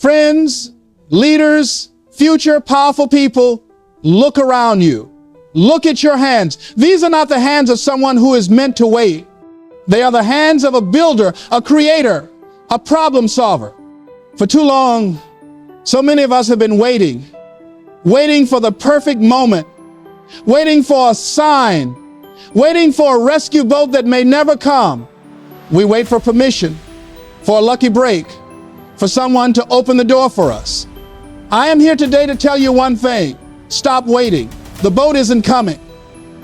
Friends, leaders, future powerful people, look around you. Look at your hands. These are not the hands of someone who is meant to wait. They are the hands of a builder, a creator, a problem solver. For too long, so many of us have been waiting for the perfect moment, waiting for a sign, waiting for a rescue boat that may never come. We wait for permission, for a lucky break, for someone to open the door for us. I am here today to tell you one thing. Stop waiting. The boat isn't coming.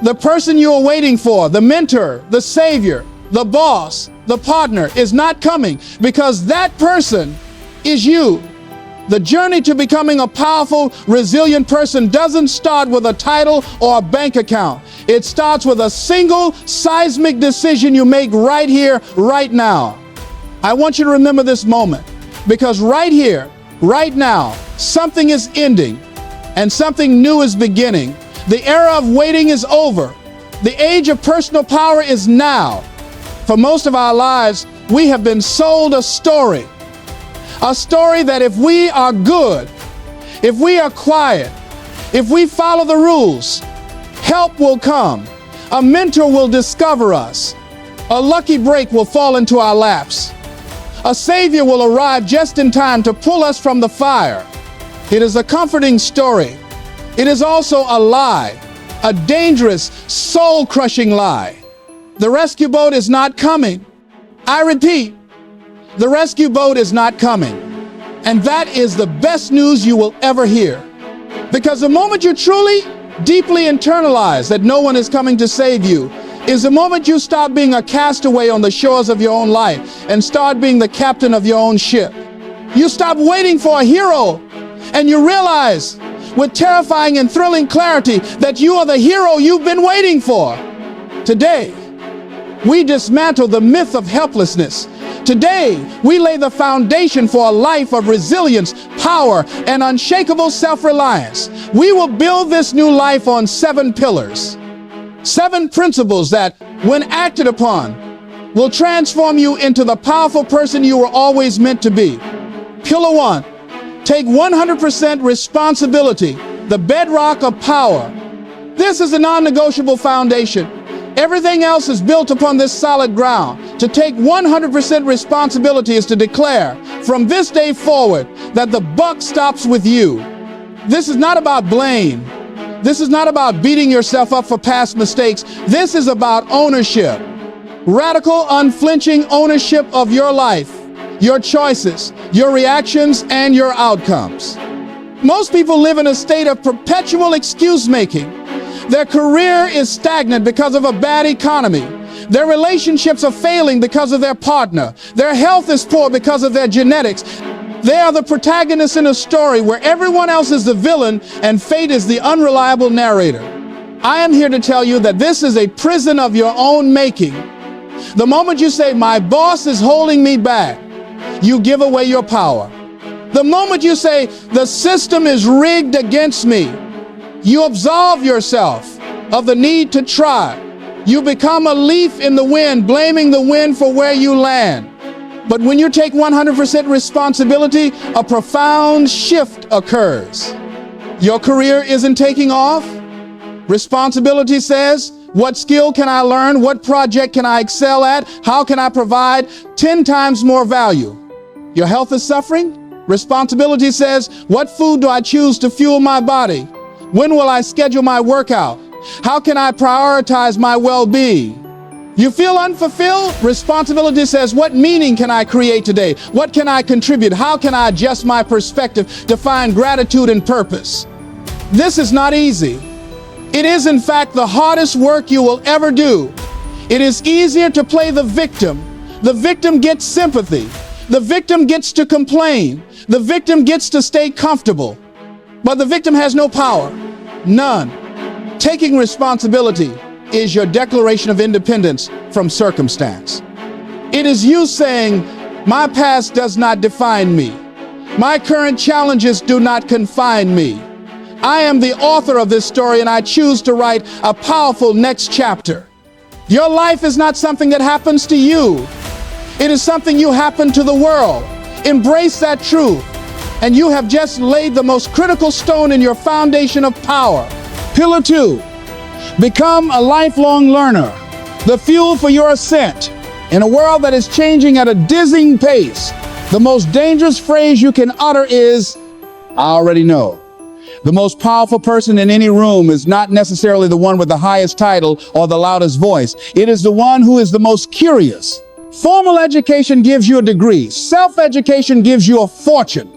The person you are waiting for, the mentor, the savior, the boss, the partner is not coming, because that person is you. The journey to becoming a powerful, resilient person doesn't start with a title or a bank account. It starts with a single seismic decision you make right here, right now. I want you to remember this moment, because right here, right now, something is ending and something new is beginning. The era of waiting is over. The age of personal power is now. For most of our lives, we have been sold a story that if we are good, if we are quiet, if we follow the rules, help will come. A mentor will discover us. A lucky break will fall into our laps. A savior will arrive just in time to pull us from the fire. It is a comforting story. It is also a lie, a dangerous, soul-crushing lie. The rescue boat is not coming. I repeat, the rescue boat is not coming. And that is the best news you will ever hear. Because the moment you truly, deeply internalize that no one is coming to save you is the moment you stop being a castaway on the shores of your own life and start being the captain of your own ship. You stop waiting for a hero and you realize with terrifying and thrilling clarity that you are the hero you've been waiting for. Today, we dismantle the myth of helplessness. Today, we lay the foundation for a life of resilience, power, and unshakable self-reliance. We will build this new life on 7 pillars. 7 principles that, when acted upon, will transform you into the powerful person you were always meant to be. Pillar 1. Take 100% responsibility, the bedrock of power. This is a non-negotiable foundation. Everything else is built upon this solid ground. To take 100% responsibility is to declare from this day forward that the buck stops with you. This is not about blame. This is not about beating yourself up for past mistakes. This is about ownership. Radical, unflinching ownership of your life, your choices, your reactions, and your outcomes. Most people live in a state of perpetual excuse-making. Their career is stagnant because of a bad economy. Their relationships are failing because of their partner. Their health is poor because of their genetics. They are the protagonists in a story where everyone else is the villain and fate is the unreliable narrator. I am here to tell you that this is a prison of your own making. The moment you say, "My boss is holding me back," you give away your power. The moment you say, "The system is rigged against me," you absolve yourself of the need to try. You become a leaf in the wind, blaming the wind for where you land. But when you take 100% responsibility, a profound shift occurs. Your career isn't taking off. Responsibility says, what skill can I learn? What project can I excel at? How can I provide 10 times more value? Your health is suffering. Responsibility says, what food do I choose to fuel my body? When will I schedule my workout? How can I prioritize my well-being? You feel unfulfilled? Responsibility says, what meaning can I create today? What can I contribute? How can I adjust my perspective to find gratitude and purpose? This is not easy. It is, in fact, the hardest work you will ever do. It is easier to play the victim. The victim gets sympathy. The victim gets to complain. The victim gets to stay comfortable. But the victim has no power. None. Taking responsibility is your declaration of independence from circumstance. It is you saying, my past does not define me. My current challenges do not confine me. I am the author of this story and I choose to write a powerful next chapter. Your life is not something that happens to you. It is something you happen to the world. Embrace that truth. and you have just laid the most critical stone in your foundation of power. Pillar 2, become a lifelong learner, the fuel for your ascent. In a world that is changing at a dizzying pace, the most dangerous phrase you can utter is, "I already know." The most powerful person in any room is not necessarily the one with the highest title or the loudest voice. It is the one who is the most curious. Formal education gives you a degree. Self-education gives you a fortune.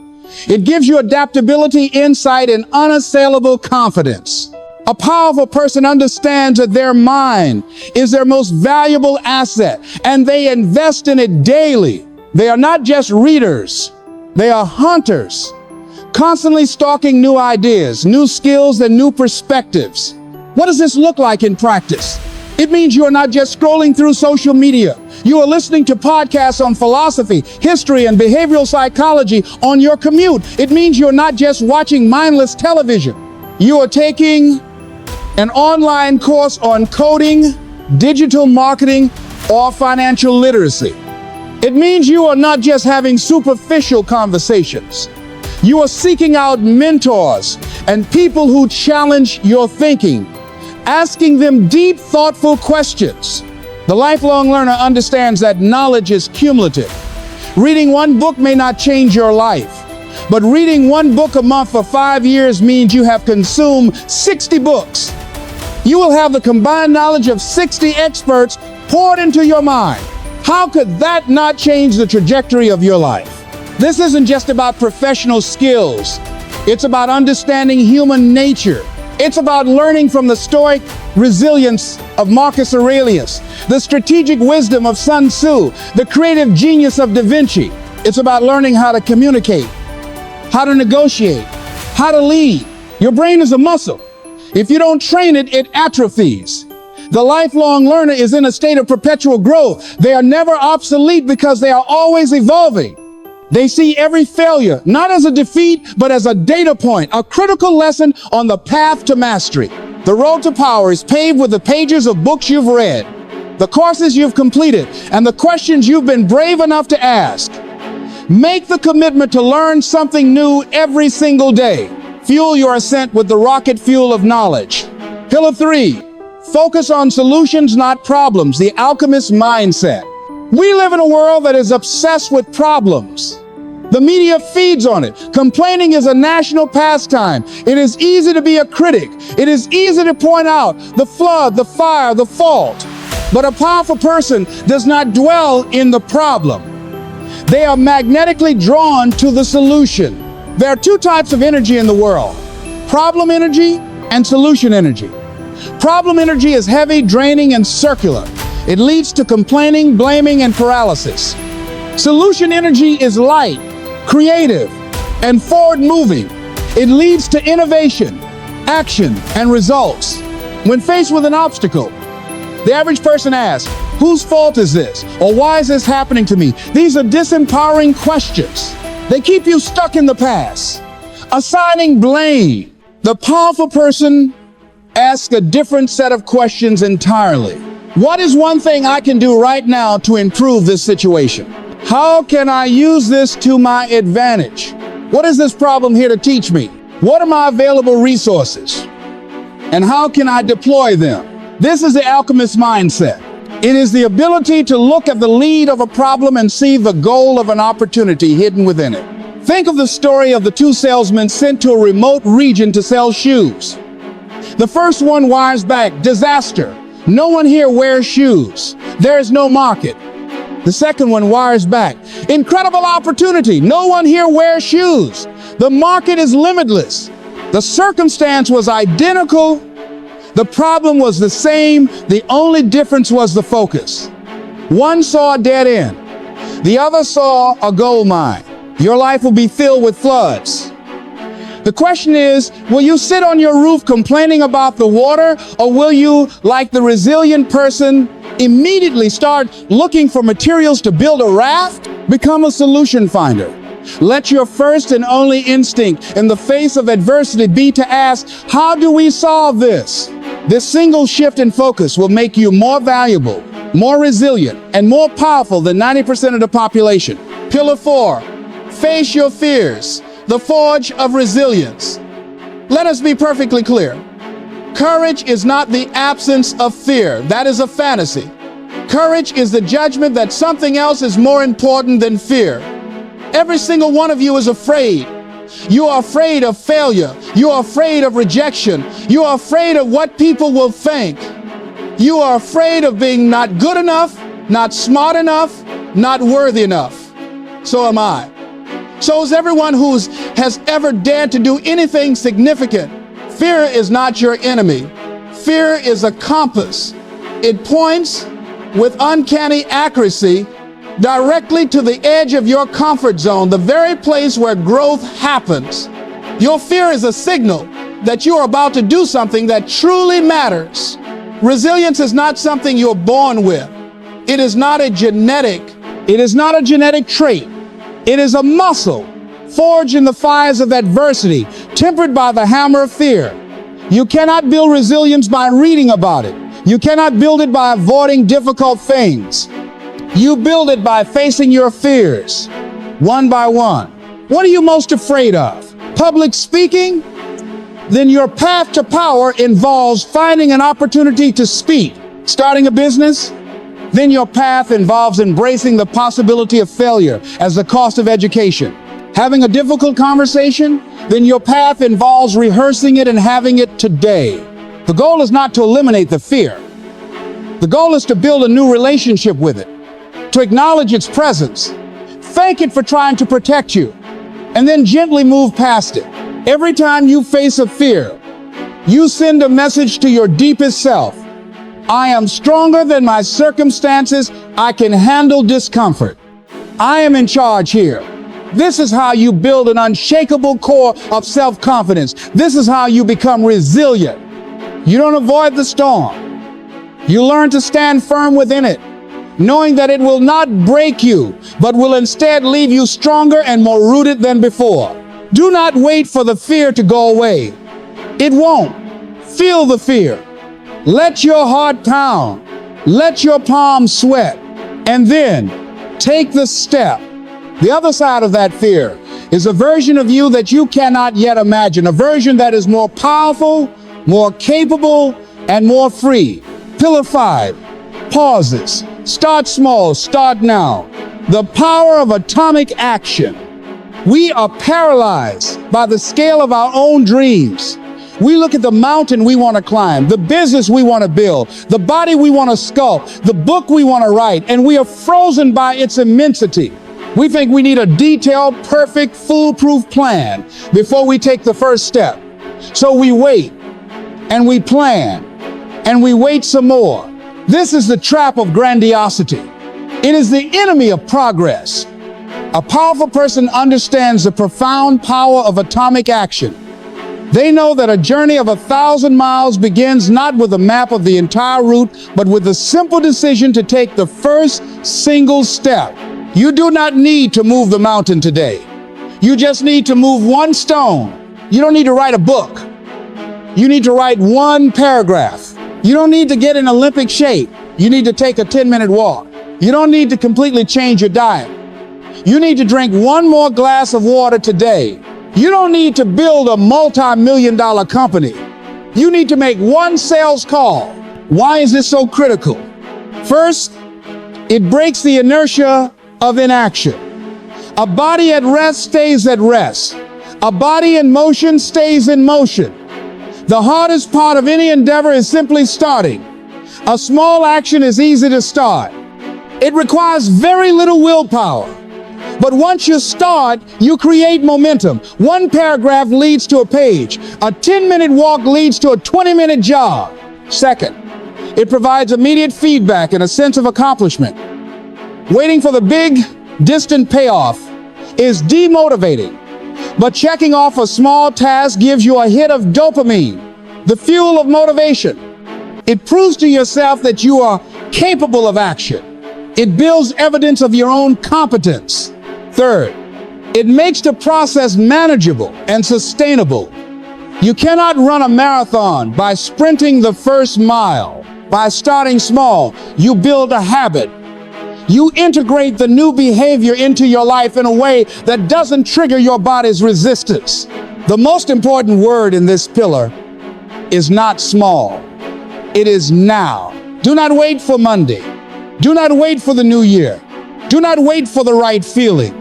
It gives you adaptability, insight, and unassailable confidence. A powerful person understands that their mind is their most valuable asset, and they invest in it daily. They are not just readers, they are hunters, constantly stalking new ideas, new skills, and new perspectives. What does this look like in practice? It means you are not just scrolling through social media. You are listening to podcasts on philosophy, history, and behavioral psychology on your commute. It means you're not just watching mindless television. You are taking an online course on coding, digital marketing, or financial literacy. It means you are not just having superficial conversations. You are seeking out mentors and people who challenge your thinking, asking them deep, thoughtful questions. The lifelong learner understands that knowledge is cumulative. Reading one book may not change your life, but reading one book a month for 5 years means you have consumed 60 books. You will have the combined knowledge of 60 experts poured into your mind. How could that not change the trajectory of your life? This isn't just about professional skills. It's about understanding human nature. It's about learning from the stoic resilience of Marcus Aurelius, the strategic wisdom of Sun Tzu, the creative genius of Da Vinci. It's about learning how to communicate, how to negotiate, how to lead. Your brain is a muscle. If you don't train it, it atrophies. The lifelong learner is in a state of perpetual growth. They are never obsolete because they are always evolving. They see every failure, not as a defeat, but as a data point, a critical lesson on the path to mastery. The road to power is paved with the pages of books you've read, the courses you've completed, and the questions you've been brave enough to ask. Make the commitment to learn something new every single day. Fuel your ascent with the rocket fuel of knowledge. Pillar 3, focus on solutions, not problems, the alchemist mindset. We live in a world that is obsessed with problems. The media feeds on it. Complaining is a national pastime. It is easy to be a critic. It is easy to point out the flood, the fire, the fault. But a powerful person does not dwell in the problem. They are magnetically drawn to the solution. There are two types of energy in the world: problem energy and solution energy. Problem energy is heavy, draining, and circular. It leads to complaining, blaming, and paralysis. Solution energy is light, creative, and forward-moving. It leads to innovation, action, and results. When faced with an obstacle, the average person asks, "Whose fault is this?" or "Why is this happening to me?" These are disempowering questions. They keep you stuck in the past, assigning blame. The powerful person asks a different set of questions entirely. What is one thing I can do right now to improve this situation? How can I use this to my advantage? What is this problem here to teach me? What are my available resources? And how can I deploy them? This is the alchemist mindset. It is the ability to look at the lead of a problem and see the goal of an opportunity hidden within it. Think of the story of the two salesmen sent to a remote region to sell shoes. The first one wires back, "Disaster. No one here wears shoes. There is no market." The second one wires back, "Incredible opportunity. No one here wears shoes. The market is limitless." The circumstance was identical. The problem was the same. The only difference was the focus. One saw a dead end. The other saw a gold mine. Your life will be filled with floods. The question is, will you sit on your roof complaining about the water, or will you, like the resilient person, immediately start looking for materials to build a raft? Become a solution finder. Let your first and only instinct in the face of adversity be to ask, how do we solve this? This single shift in focus will make you more valuable, more resilient, and more powerful than 90% of the population. Pillar 4, face your fears. the forge of resilience. Let us be perfectly clear. Courage is not the absence of fear. That is a fantasy. Courage is the judgment that something else is more important than fear. Every single one of you is afraid. You are afraid of failure. You are afraid of rejection. You are afraid of what people will think. You are afraid of being not good enough, not smart enough, not worthy enough. So am I. So is everyone who has ever dared to do anything significant. Fear is not your enemy. Fear is a compass. It points with uncanny accuracy directly to the edge of your comfort zone, the very place where growth happens. Your fear is a signal that you are about to do something that truly matters. Resilience is not something you're born with. It is not a genetic trait. It is a muscle forged in the fires of adversity, tempered by the hammer of fear. You cannot build resilience by reading about it. You cannot build it by avoiding difficult things. You build it by facing your fears, one by one. What are you most afraid of? Public speaking? Then your path to power involves finding an opportunity to speak. Starting a business? Then your path involves embracing the possibility of failure as the cost of education. Having a difficult conversation? Then your path involves rehearsing it and having it today. The goal is not to eliminate the fear. The goal is to build a new relationship with it, to acknowledge its presence, thank it for trying to protect you, and then gently move past it. Every time you face a fear, you send a message to your deepest self. I am stronger than my circumstances. I can handle discomfort. I am in charge here. This is how you build an unshakable core of self-confidence. This is how you become resilient. You don't avoid the storm. You learn to stand firm within it, knowing that it will not break you, but will instead leave you stronger and more rooted than before. Do not wait for the fear to go away. It won't. Feel the fear. Let your heart pound. Let your palms sweat. And then take the step. The other side of that fear is a version of you that you cannot yet imagine, a version that is more powerful, more capable, and more free. Pillar 5. Pauses. Start small. Start now. The power of atomic action. We are paralyzed by the scale of our own dreams. We look at the mountain we want to climb, the business we want to build, the body we want to sculpt, the book we want to write, and we are frozen by its immensity. We think we need a detailed, perfect, foolproof plan before we take the first step. So we wait, and we plan, and we wait some more. This is the trap of grandiosity. It is the enemy of progress. A powerful person understands the profound power of atomic action. They know that a journey of 1,000 miles begins not with a map of the entire route, but with the simple decision to take the first single step. You do not need to move the mountain today. You just need to move one stone. You don't need to write a book. You need to write one paragraph. You don't need to get in Olympic shape. You need to take a 10-minute walk. You don't need to completely change your diet. You need to drink one more glass of water today. You don't need to build a multi-million-dollar company. You need to make one sales call. Why is this so critical? First, it breaks the inertia of inaction. A body at rest stays at rest. A body in motion stays in motion. The hardest part of any endeavor is simply starting. A small action is easy to start. It requires very little willpower. But once you start, you create momentum. One paragraph leads to a page. A 10-minute walk leads to a 20-minute jog. Second, it provides immediate feedback and a sense of accomplishment. Waiting for the big, distant payoff is demotivating. But checking off a small task gives you a hit of dopamine, the fuel of motivation. It proves to yourself that you are capable of action. It builds evidence of your own competence. Third, it makes the process manageable and sustainable. You cannot run a marathon by sprinting the first mile. By starting small, you build a habit. You integrate the new behavior into your life in a way that doesn't trigger your body's resistance. The most important word in this pillar is not small. It is now. Do not wait for Monday. Do not wait for the new year. Do not wait for the right feeling.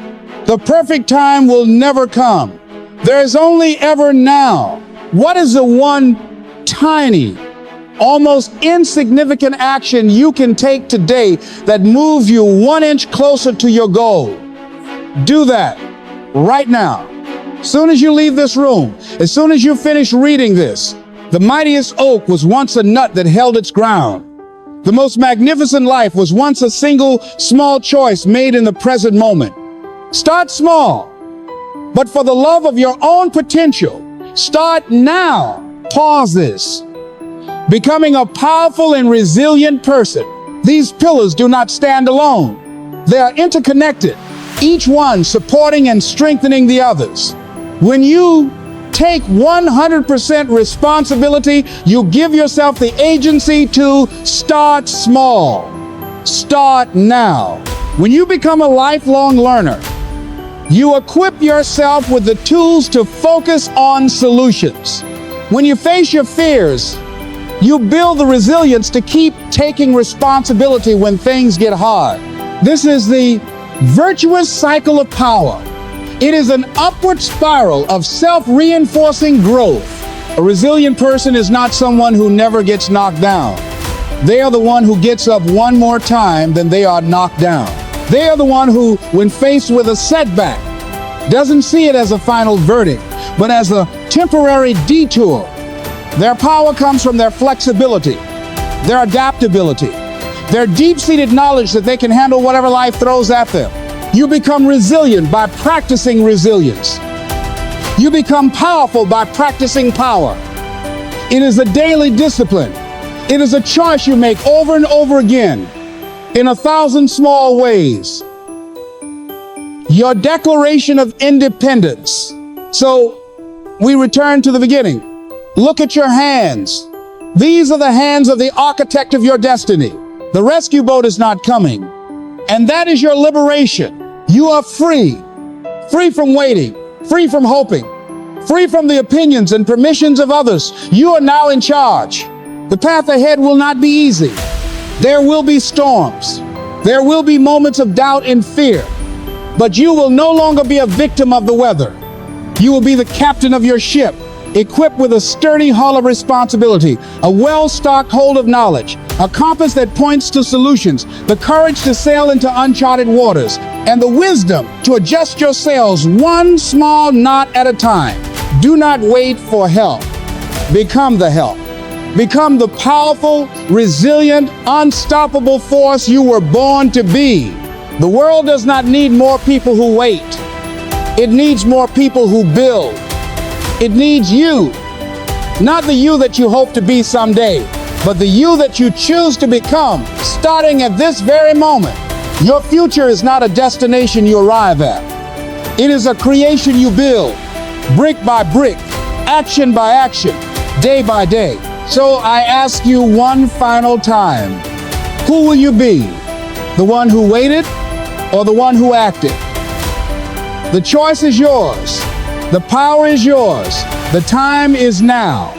The perfect time will never come. There is only ever now. What is the one tiny, almost insignificant action you can take today that moves you 1 inch closer to your goal? Do that right now. As soon as you leave this room, as soon as you finish reading this, the mightiest oak was once a nut that held its ground. The most magnificent life was once a single small choice made in the present moment. Start small, but for the love of your own potential, start now. Pause this. Becoming a powerful and resilient person. These pillars do not stand alone. They are interconnected, each one supporting and strengthening the others. When you take 100% responsibility, you give yourself the agency to start small. Start now. When you become a lifelong learner, you equip yourself with the tools to focus on solutions. When you face your fears, you build the resilience to keep taking responsibility when things get hard. This is the virtuous cycle of power. It is an upward spiral of self-reinforcing growth. A resilient person is not someone who never gets knocked down. They are the one who gets up one more time than they are knocked down. They are the one who, when faced with a setback, doesn't see it as a final verdict, but as a temporary detour. Their power comes from their flexibility, their adaptability, their deep-seated knowledge that they can handle whatever life throws at them. You become resilient by practicing resilience. You become powerful by practicing power. It is a daily discipline. It is a choice you make over and over again in 1,000 small ways. Your declaration of independence. So we return to the beginning. Look at your hands. These are the hands of the architect of your destiny. The rescue boat is not coming. And that is your liberation. You are free. Free from waiting. Free from hoping. Free from the opinions and permissions of others. You are now in charge. The path ahead will not be easy. There will be storms. There will be moments of doubt and fear. But you will no longer be a victim of the weather. You will be the captain of your ship, equipped with a sturdy hull of responsibility, a well-stocked hold of knowledge, a compass that points to solutions, the courage to sail into uncharted waters, and the wisdom to adjust your sails one small knot at a time. Do not wait for help. Become the help. Become the powerful, resilient, unstoppable force you were born to be. The world does not need more people who wait. It needs more people who build. It needs you. Not the you that you hope to be someday, but the you that you choose to become, starting at this very moment. Your future is not a destination you arrive at. It is a creation you build, brick by brick, action by action, day by day. So I ask you one final time, who will you be? The one who waited or the one who acted? The choice is yours. The power is yours. The time is now.